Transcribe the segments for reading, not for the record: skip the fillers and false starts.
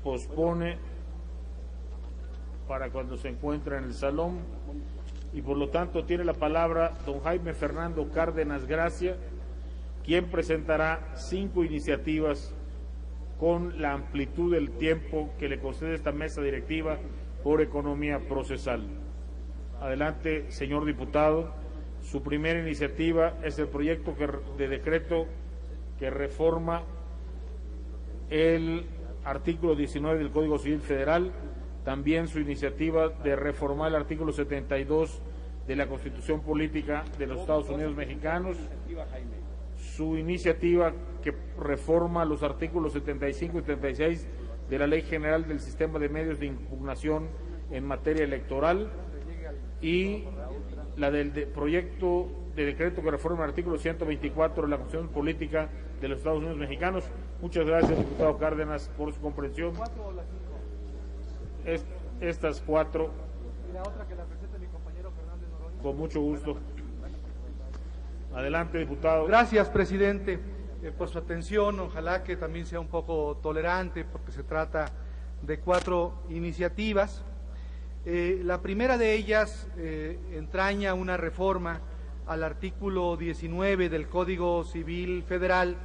pospone para cuando se encuentra en el salón y por lo tanto tiene la palabra don Jaime Fernando Cárdenas Gracia, quien presentará 5 iniciativas con la amplitud del tiempo que le concede esta mesa directiva por economía procesal. Adelante, señor diputado. Su primera iniciativa es el proyecto de decreto que reforma el artículo 19 del Código Civil Federal, también su iniciativa de reformar el artículo 72 de la Constitución Política de los Estados Unidos Mexicanos, su iniciativa que reforma los artículos 75 y 76 de la Ley General del Sistema de Medios de Impugnación en materia electoral y la del proyecto de decreto que reforma el artículo 124 de la Constitución Política de los Estados Unidos Mexicanos. Muchas gracias, diputado Cárdenas, por su comprensión. Estas 4. Y la otra que la presente mi compañero Fernández Noroña. Con mucho gusto. Adelante, diputado. Gracias, presidente, por su atención. Ojalá que también sea un poco tolerante, porque se trata de 4 iniciativas. La primera de ellas entraña una reforma al artículo 19 del Código Civil Federal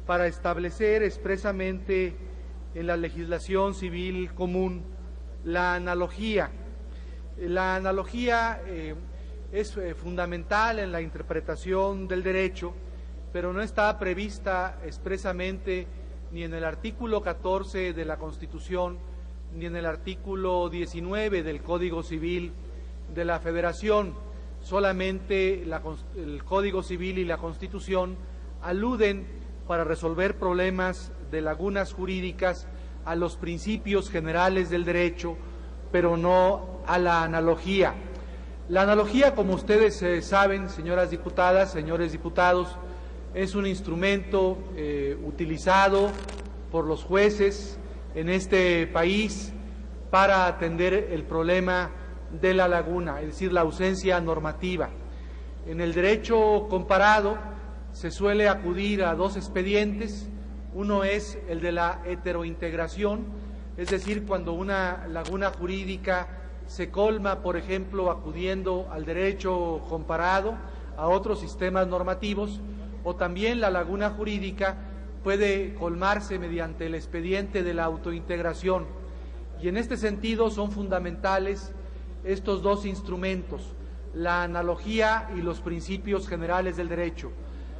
para establecer expresamente en la legislación civil común la analogía. La analogía es fundamental en la interpretación del derecho, pero no está prevista expresamente ni en el artículo 14 de la Constitución ni en el artículo 19 del Código Civil de la Federación. Solamente el Código Civil y la Constitución aluden para resolver problemas de lagunas jurídicas a los principios generales del derecho, pero no a la analogía. La analogía, como ustedes saben, señoras diputadas, señores diputados, es un instrumento utilizado por los jueces en este país para atender el problema de la laguna, es decir, la ausencia normativa. En el derecho comparado se suele acudir a 2 expedientes. Uno es el de la heterointegración, es decir, cuando una laguna jurídica se colma, por ejemplo, acudiendo al derecho comparado, a otros sistemas normativos, o también la laguna jurídica puede colmarse mediante el expediente de la autointegración. Y en este sentido son fundamentales estos 2 instrumentos, la analogía y los principios generales del derecho.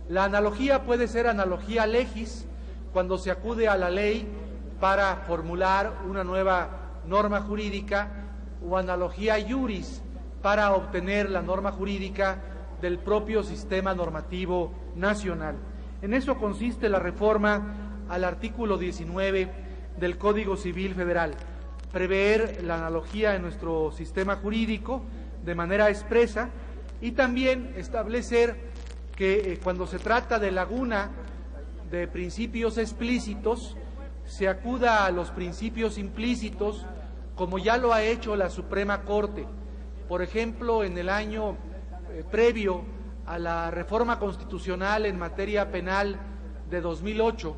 La analogía puede ser analogía legis, cuando se acude a la ley para formular una nueva norma jurídica, o analogía iuris, para obtener la norma jurídica del propio sistema normativo nacional. En eso consiste la reforma al artículo 19 del Código Civil Federal, prever la analogía en nuestro sistema jurídico de manera expresa y también establecer que cuando se trata de laguna de principios explícitos, se acuda a los principios implícitos, como ya lo ha hecho la Suprema Corte. Por ejemplo, en el año previo a la reforma constitucional en materia penal de 2008,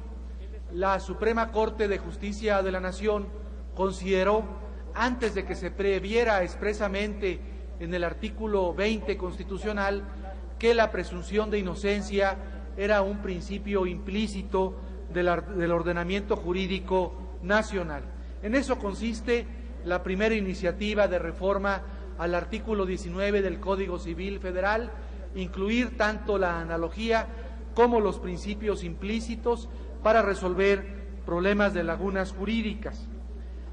la Suprema Corte de Justicia de la Nación consideró, antes de que se previera expresamente en el artículo 20 constitucional, que la presunción de inocencia era un principio implícito del ordenamiento jurídico nacional. En eso consiste la primera iniciativa de reforma al artículo 19 del Código Civil Federal, incluir tanto la analogía como los principios implícitos para resolver problemas de lagunas jurídicas.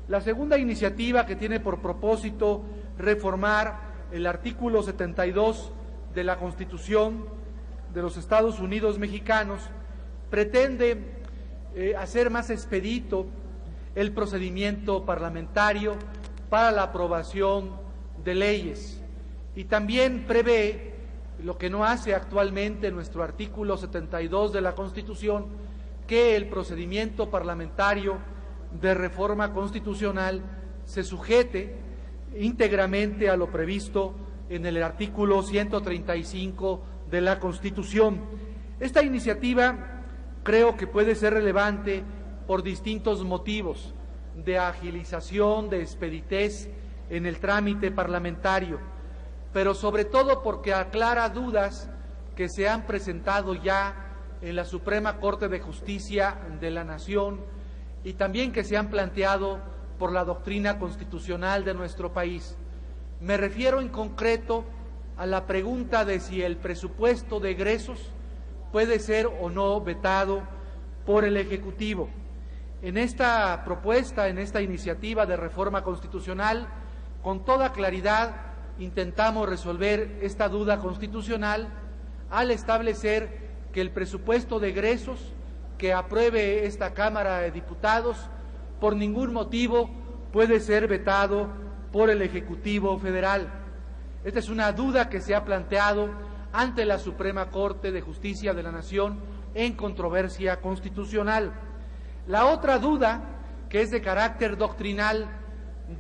La segunda iniciativa, que tiene por propósito reformar el artículo 72 de la Constitución de los Estados Unidos Mexicanos, pretende hacer más expedito el procedimiento parlamentario para la aprobación de leyes, y también prevé, lo que no hace actualmente nuestro artículo 72 de la Constitución, que el procedimiento parlamentario de reforma constitucional se sujete íntegramente a lo previsto en el artículo 135 de la Constitución. Esta iniciativa creo que puede ser relevante por distintos motivos de agilización, de expeditez en el trámite parlamentario, pero sobre todo porque aclara dudas que se han presentado ya en la Suprema Corte de Justicia de la Nación y también que se han planteado por la doctrina constitucional de nuestro país. Me refiero en concreto a la pregunta de si el presupuesto de egresos puede ser o no vetado por el Ejecutivo. En esta propuesta, en esta iniciativa de reforma constitucional, con toda claridad intentamos resolver esta duda constitucional al establecer que el presupuesto de egresos que apruebe esta Cámara de Diputados por ningún motivo puede ser vetado por el Ejecutivo Federal. Esta es una duda que se ha planteado ante la Suprema Corte de Justicia de la Nación en controversia constitucional. La otra duda, que es de carácter doctrinal,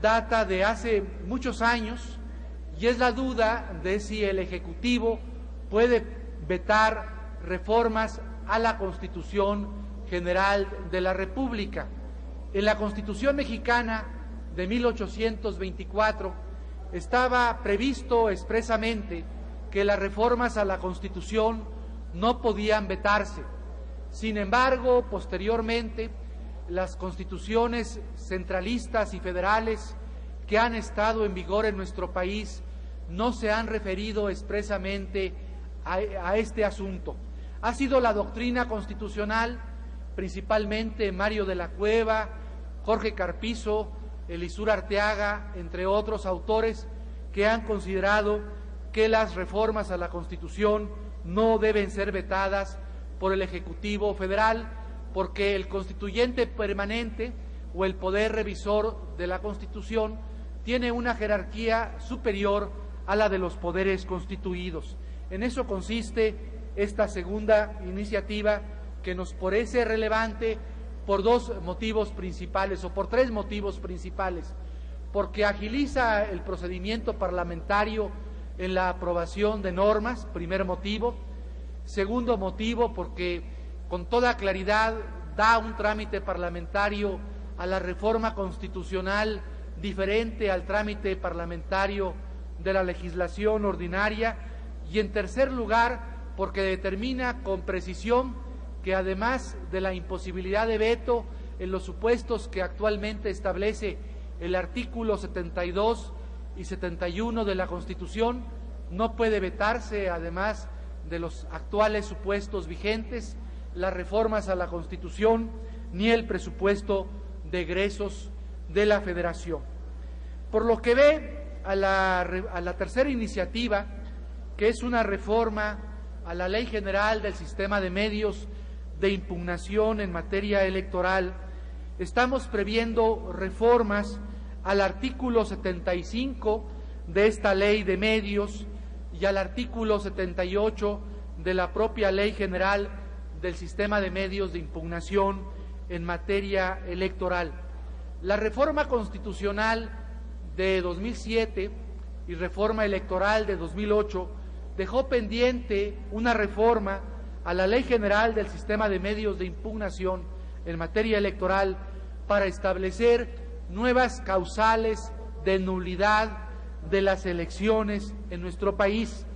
data de hace muchos años y es la duda de si el Ejecutivo puede vetar reformas a la Constitución General de la República. En la Constitución mexicana de 1824 estaba previsto expresamente que las reformas a la Constitución no podían vetarse. Sin embargo, posteriormente, las constituciones centralistas y federales que han estado en vigor en nuestro país no se han referido expresamente a este asunto. Ha sido la doctrina constitucional, principalmente Mario de la Cueva, Jorge Carpizo, Elisur Arteaga, entre otros autores, que han considerado que las reformas a la Constitución no deben ser vetadas por el Ejecutivo Federal, porque el constituyente permanente o el poder revisor de la Constitución tiene una jerarquía superior a la de los poderes constituidos. En eso consiste esta segunda iniciativa, que nos parece relevante por dos motivos principales, o por tres motivos principales: porque agiliza el procedimiento parlamentario en la aprobación de normas, primer motivo; segundo motivo, porque con toda claridad da un trámite parlamentario a la reforma constitucional diferente al trámite parlamentario de la legislación ordinaria; y en tercer lugar, porque determina con precisión que además de la imposibilidad de veto en los supuestos que actualmente establece el artículo 72 y 71 de la Constitución, no puede vetarse, además de los actuales supuestos vigentes, las reformas a la Constitución ni el presupuesto de egresos de la Federación. Por lo que ve a la tercera iniciativa, que es una reforma a la Ley General del Sistema de Medios de Impugnación en materia electoral, estamos previendo reformas al artículo 75 de esta Ley de Medios y al artículo 78 de la propia Ley General del Sistema de Medios de Impugnación en materia electoral. La reforma constitucional de 2007 y reforma electoral de 2008 dejó pendiente una reforma a la Ley General del Sistema de Medios de Impugnación en materia electoral para establecer nuevas causales de nulidad de las elecciones en nuestro país.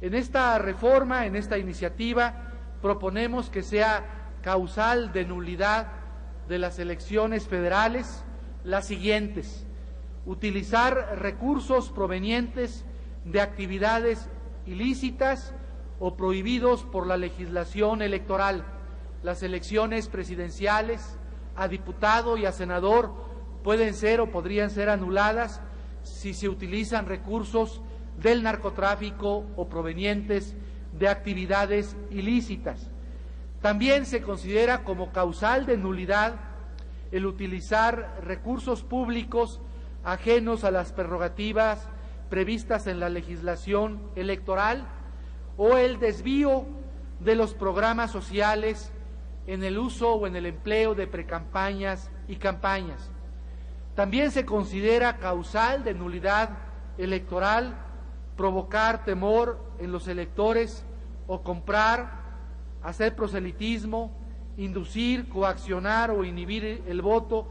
En esta reforma, en esta iniciativa, proponemos que sea causal de nulidad de las elecciones federales las siguientes: utilizar recursos provenientes de actividades ilícitas o prohibidos por la legislación electoral. Las elecciones presidenciales, a diputado y a senador, pueden ser o podrían ser anuladas si se utilizan recursos del narcotráfico o provenientes de actividades ilícitas. También se considera como causal de nulidad el utilizar recursos públicos ajenos a las prerrogativas previstas en la legislación electoral o el desvío de los programas sociales en el uso o en el empleo de precampañas y campañas. También se considera causal de nulidad electoral provocar temor en los electores o comprar, hacer proselitismo, inducir, coaccionar o inhibir el voto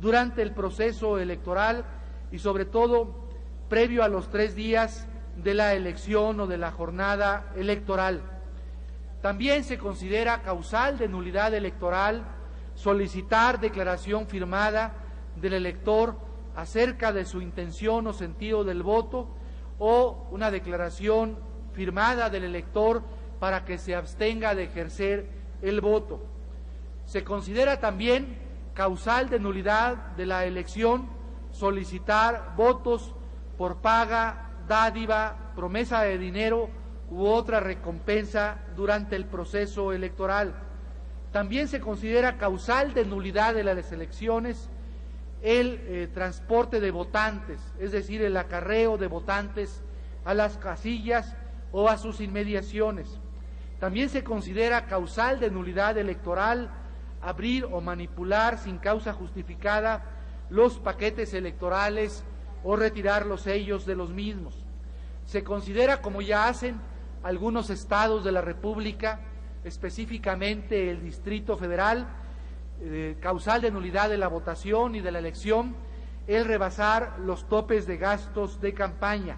durante el proceso electoral y sobre todo previo a los 3 días de la elección o de la jornada electoral. También se considera causal de nulidad electoral solicitar declaración firmada del elector acerca de su intención o sentido del voto o una declaración firmada del elector para que se abstenga de ejercer el voto. Se considera también causal de nulidad de la elección solicitar votos por paga, dádiva, promesa de dinero u otra recompensa durante el proceso electoral. También se considera causal de nulidad de las elecciones el transporte de votantes, es decir, el acarreo de votantes a las casillas o a sus inmediaciones. También se considera causal de nulidad electoral abrir o manipular sin causa justificada los paquetes electorales o retirar los sellos de los mismos. Se considera, como ya hacen algunos estados de la República, específicamente el Distrito Federal, causal de nulidad de la votación y de la elección, el rebasar los topes de gastos de campaña.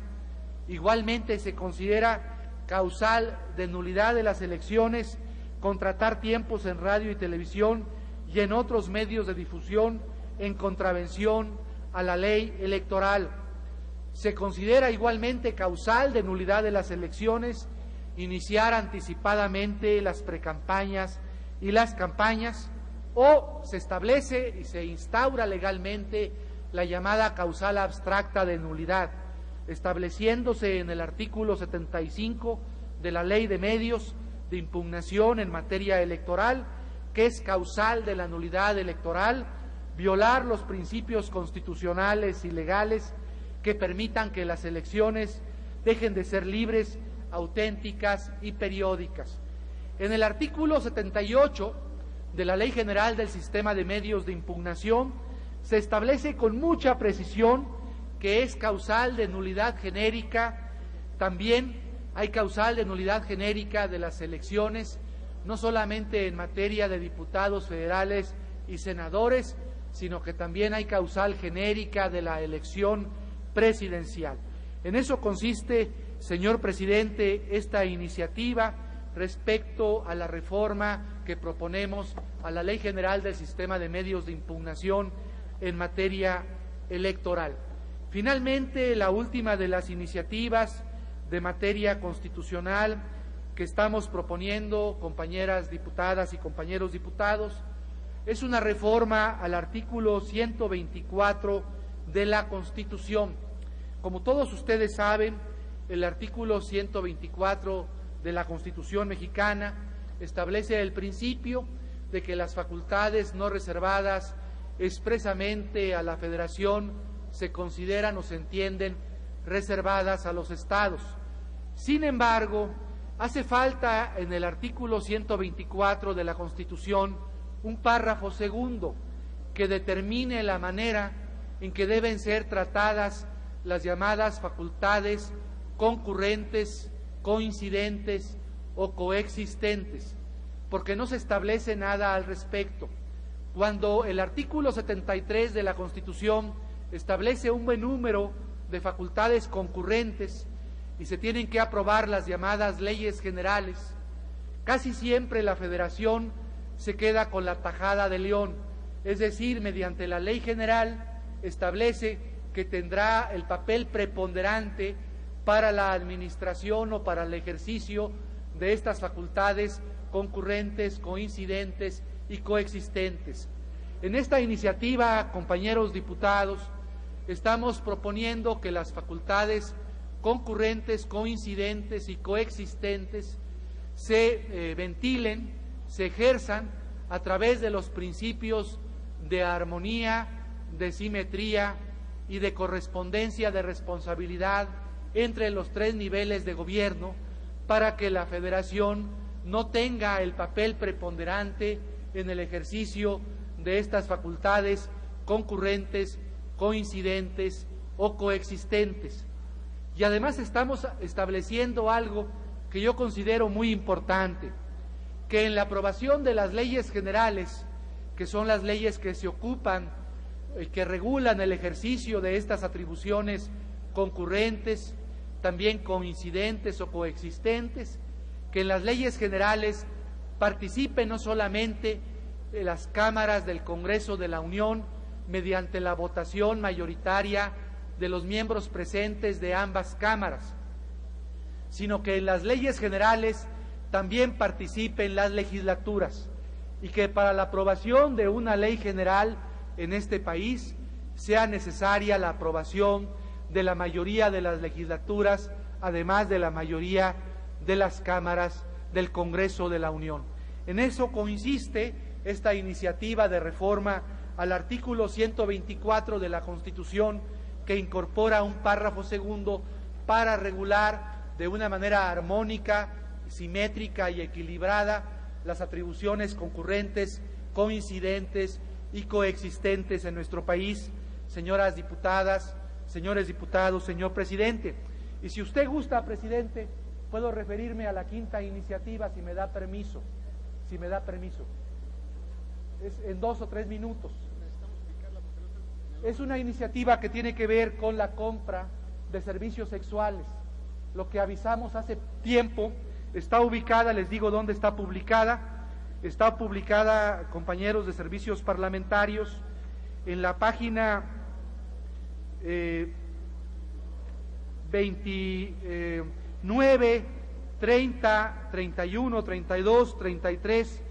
Igualmente se considera causal de nulidad de las elecciones contratar tiempos en radio y televisión y en otros medios de difusión en contravención a la ley electoral. Se considera igualmente causal de nulidad de las elecciones iniciar anticipadamente las precampañas y las campañas, o se establece y se instaura legalmente la llamada causal abstracta de nulidad, estableciéndose en el artículo 75 de la Ley de Medios de Impugnación en materia electoral, que es causal de la nulidad electoral violar los principios constitucionales y legales que permitan que las elecciones dejen de ser libres, auténticas y periódicas. En el artículo 78 de la Ley General del Sistema de Medios de Impugnación se establece con mucha precisión que es causal de nulidad genérica. También hay causal de nulidad genérica de las elecciones, no solamente en materia de diputados federales y senadores, sino que también hay causal genérica de la elección presidencial. En eso consiste, señor presidente, esta iniciativa respecto a la reforma que proponemos a la Ley General del Sistema de Medios de Impugnación en materia electoral. Finalmente, la última de las iniciativas de materia constitucional que estamos proponiendo, compañeras diputadas y compañeros diputados, es una reforma al artículo 124 de la Constitución. Como todos ustedes saben, el artículo 124 de la Constitución mexicana establece el principio de que las facultades no reservadas expresamente a la Federación se consideran o se entienden reservadas a los estados. Sin embargo, hace falta en el artículo 124 de la Constitución un párrafo segundo que determine la manera en que deben ser tratadas las llamadas facultades concurrentes, coincidentes o coexistentes, porque no se establece nada al respecto. Cuando el artículo 73 de la Constitución establece un buen número de facultades concurrentes y se tienen que aprobar las llamadas leyes generales, casi siempre la Federación se queda con la tajada de león, es decir, mediante la ley general establece que tendrá el papel preponderante para la administración o para el ejercicio de estas facultades concurrentes, coincidentes y coexistentes. En esta iniciativa, compañeros diputados, estamos proponiendo que las facultades concurrentes, coincidentes y coexistentes se ventilen, se ejerzan a través de los principios de armonía, de simetría y de correspondencia de responsabilidad entre los 3 niveles de gobierno, para que la Federación no tenga el papel preponderante en el ejercicio de estas facultades concurrentes, coincidentes o coexistentes. Y además estamos estableciendo algo que yo considero muy importante, que en la aprobación de las leyes generales, que son las leyes que se ocupan, que regulan el ejercicio de estas atribuciones concurrentes, también coincidentes o coexistentes, que en las leyes generales participen no solamente las cámaras del Congreso de la Unión mediante la votación mayoritaria de los miembros presentes de ambas cámaras, sino que en las leyes generales también participen las legislaturas y que para la aprobación de una ley general en este país sea necesaria la aprobación de la mayoría de las legislaturas, además de la mayoría de las cámaras del Congreso de la Unión. En eso consiste esta iniciativa de reforma al artículo 124 de la Constitución, que incorpora un párrafo segundo para regular de una manera armónica, simétrica y equilibrada las atribuciones concurrentes, coincidentes y coexistentes en nuestro país. Señoras diputadas, señores diputados, señor presidente, y si usted gusta, presidente, puedo referirme a la quinta iniciativa, si me da permiso, es en 2 o 3 minutos. Es una iniciativa que tiene que ver con la compra de servicios sexuales. Lo que avisamos hace tiempo, está ubicada, les digo dónde está publicada, compañeros de servicios parlamentarios, en la página 29, 30, 31, 32, 33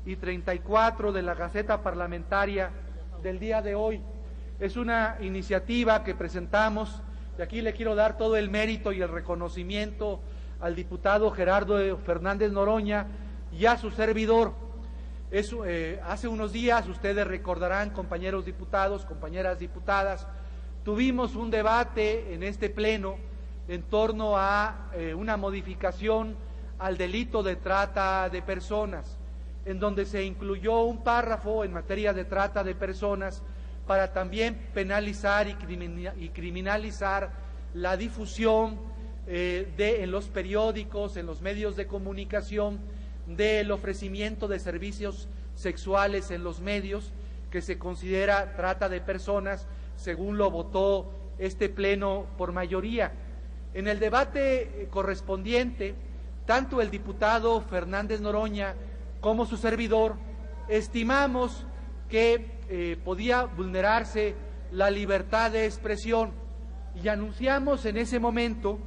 y 34 de la Gaceta Parlamentaria del día de hoy. Es una iniciativa que presentamos, y aquí le quiero dar todo el mérito y el reconocimiento al diputado Gerardo Fernández Noroña y a su servidor. Hace unos días, ustedes recordarán, compañeros diputados, compañeras diputadas, tuvimos un debate en este pleno en torno a una modificación al delito de trata de personas, en donde se incluyó un párrafo en materia de trata de personas para también penalizar y criminalizar la difusión en los periódicos, en los medios de comunicación, del ofrecimiento de servicios sexuales en los medios, que se considera trata de personas, según lo votó este pleno por mayoría. En el debate correspondiente, tanto el diputado Fernández Noroña como su servidor estimamos que podía vulnerarse la libertad de expresión, y anunciamos en ese momento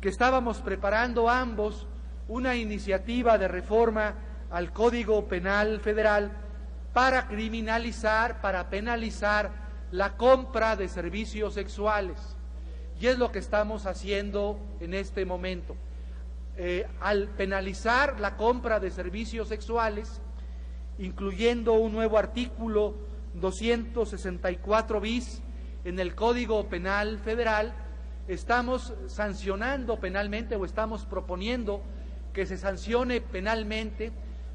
que estábamos preparando ambos una iniciativa de reforma al Código Penal Federal para penalizar la compra de servicios sexuales. Y es lo que estamos haciendo en este momento. Al penalizar la compra de servicios sexuales, incluyendo un nuevo artículo 264 bis en el Código Penal Federal, estamos sancionando penalmente, o estamos proponiendo que se sancione penalmente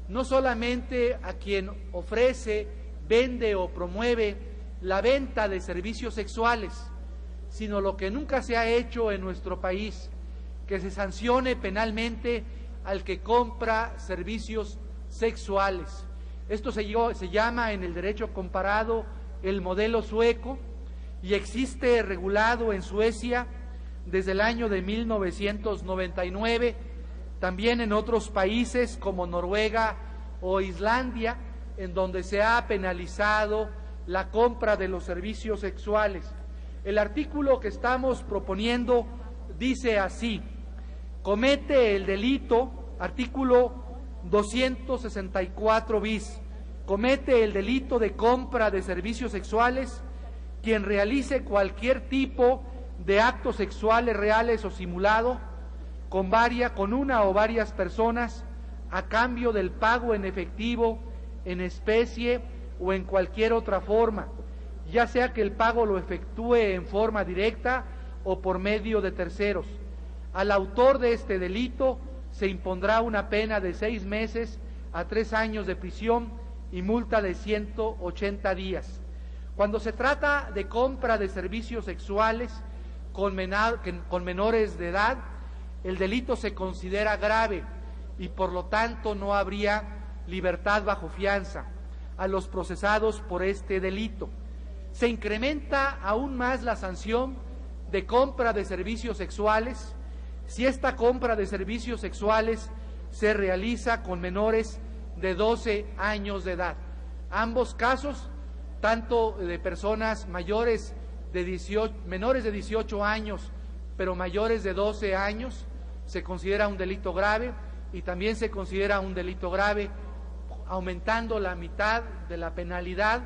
no solamente a quien ofrece, vende o promueve la venta de servicios sexuales, sino lo que nunca se ha hecho en nuestro país, que se sancione penalmente al que compra servicios sexuales. Esto se llama en el derecho comparado el modelo sueco, y existe regulado en Suecia desde el año de 1999, también en otros países como Noruega o Islandia, en donde se ha penalizado la compra de los servicios sexuales. El artículo que estamos proponiendo dice así: comete el delito, artículo 264 bis, comete el delito de compra de servicios sexuales quien realice cualquier tipo de actos sexuales reales o simulado con una o varias personas a cambio del pago en efectivo, en especie o en cualquier otra forma, ya sea que el pago lo efectúe en forma directa o por medio de terceros. Al autor de este delito se impondrá una pena de 6 meses a 3 años de prisión y multa de 180 días. Cuando se trata de compra de servicios sexuales con menores de edad, el delito se considera grave y por lo tanto no habría libertad bajo fianza a los procesados por este delito. Se incrementa aún más la sanción de compra de servicios sexuales si esta compra de servicios sexuales se realiza con menores de 12 años de edad. Ambos casos, tanto de personas mayores de menores de 18 años, pero mayores de 12 años, se considera un delito grave, y también se considera un delito grave aumentando la mitad de la penalidad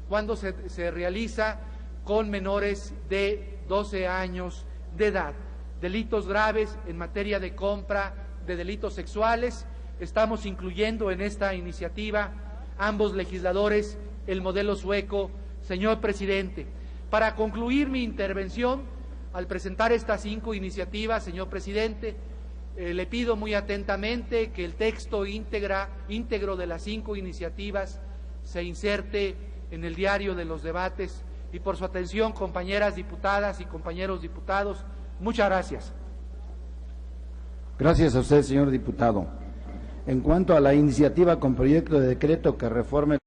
cuando se realiza con menores de 12 años de edad. Delitos graves en materia de compra de delitos sexuales. Estamos incluyendo en esta iniciativa ambos legisladores el modelo sueco. Señor presidente, para concluir mi intervención, al presentar estas 5 iniciativas, señor presidente, le pido muy atentamente que el texto íntegro de las 5 iniciativas se inserte en el diario de los debates, y por su atención, compañeras diputadas y compañeros diputados, muchas gracias. Gracias a usted, señor diputado. En cuanto a la iniciativa con proyecto de decreto que reforme